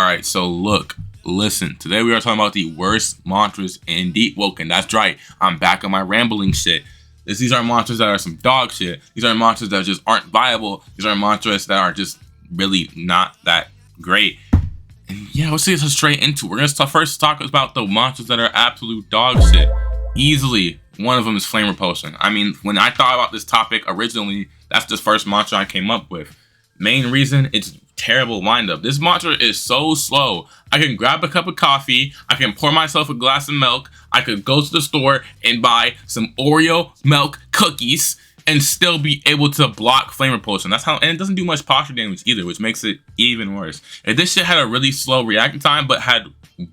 Alright, so look, listen. Today we are talking about the worst mantras in Deepwoken. That's right, I'm back on my rambling shit. These are mantras that are some dog shit. These are mantras that just aren't viable. These are mantras that are just really not that great. And yeah, let's get straight into it. We're gonna first talk about the mantras that are absolute dog shit. Easily, one of them is flame repulsion. I mean, when I thought about this topic originally, that's the first mantra I came up with. Main reason, it's terrible windup. This mantra is so slow. I can grab a cup of coffee, I can pour myself a glass of milk, I could go to the store and buy some Oreo milk cookies and still be able to block flame repulsion. That's how, and it doesn't do much posture damage either, which makes it even worse. If this shit had a really slow reaction time but had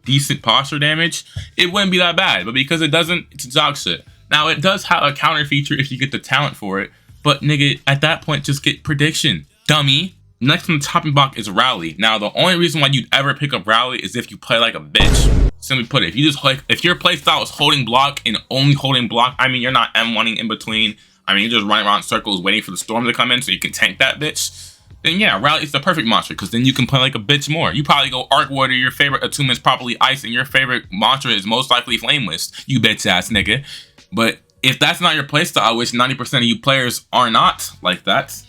decent posture damage, it wouldn't be that bad. But because it doesn't, it's dog shit. Now it does have a counter feature if you get the talent for it, but nigga, at that point, just get prediction, dummy. Next on the topping block is Rally. Now, the only reason why you'd ever pick up Rally is if you play like a bitch. Simply put it, if your playstyle is holding block and only holding block, I mean, you're not M1ing in between. I mean, you're just running around in circles waiting for the storm to come in so you can tank that bitch. Then yeah, Rally is the perfect mantra because then you can play like a bitch more. You probably go Arc Warrior, your favorite attunement's probably Ice, and your favorite mantra is most likely Flameless, you bitch ass nigga. But if that's not your playstyle, which 90% of you players are not like that,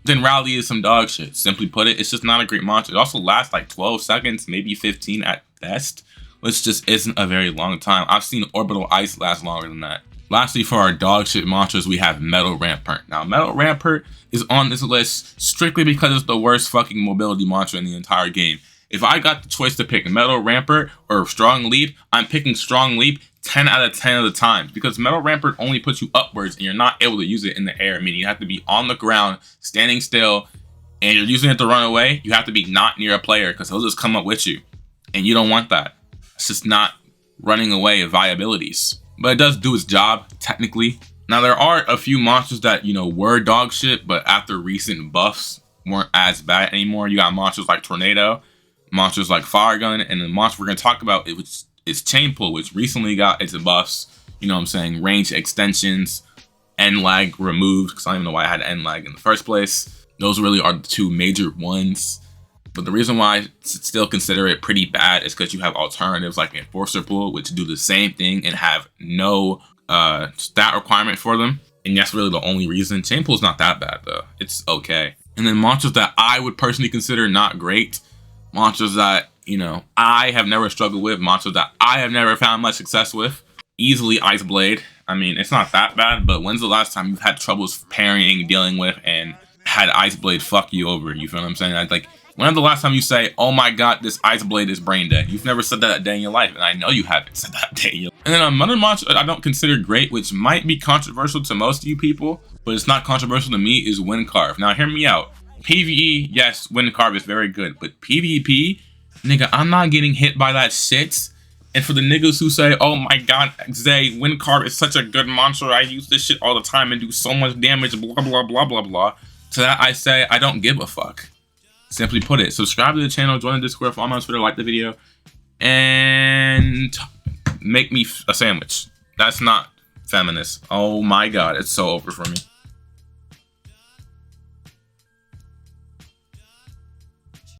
then Rally is some dog shit. Simply put it, it's just not a great mantra. It also lasts like 12 seconds, maybe 15 at best, which just isn't a very long time. I've seen Orbital Ice last longer than that. Lastly, for our dog shit mantras, we have Metal Rampart. Now, Metal Rampart is on this list strictly because it's the worst fucking mobility mantra in the entire game. If I got the choice to pick Metal Rampart or Strong Leap, I'm picking Strong Leap 10 out of 10 of the time, because Metal Rampart only puts you upwards and you're not able to use it in the air, meaning you have to be on the ground, standing still, and you're using it to run away. You have to be not near a player because he'll just come up with you, and you don't want that. It's just not running away of viabilities. But it does do its job, technically. Now, there are a few monsters that, you know, were dog shit, but after recent buffs weren't as bad anymore. You got monsters like Tornado, monsters like Fire Gun, and the monster we're going to talk about is Chain Pull, which recently got its buffs, you know what I'm saying, range extensions, end lag removed, because I don't even know why I had end lag in the first place. Those really are the two major ones. But the reason why I still consider it pretty bad is because you have alternatives like Enforcer Pull, which do the same thing and have no stat requirement for them. And that's really the only reason. Chain Pull is not that bad though. It's okay. And then monsters that I would personally consider not great, monsters that, you know, I have never struggled with, monsters that I have never found much success with. Easily Ice Blade. I mean, it's not that bad, but when's the last time you've had troubles parrying, dealing with, and had Ice Blade fuck you over? You feel what I'm saying? Like, when's the last time you say, oh my god, this Ice Blade is brain dead? You've never said that a day in your life, and I know you haven't said that a day in your life. And then another monster I don't consider great, which might be controversial to most of you people, but it's not controversial to me, is Wind Carve. Now, hear me out. PvE, yes, Wind Carve is very good, but PvP, nigga, I'm not getting hit by that shit. And for the niggas who say, oh my god, Zay, Wind Carve is such a good monster, I use this shit all the time and do so much damage, blah, blah, blah, blah, blah. To that I say, I don't give a fuck. Simply put it, subscribe to the channel, join the Discord, follow me on Twitter, like the video, and make me a sandwich. That's not feminist. Oh my god, it's so over for me.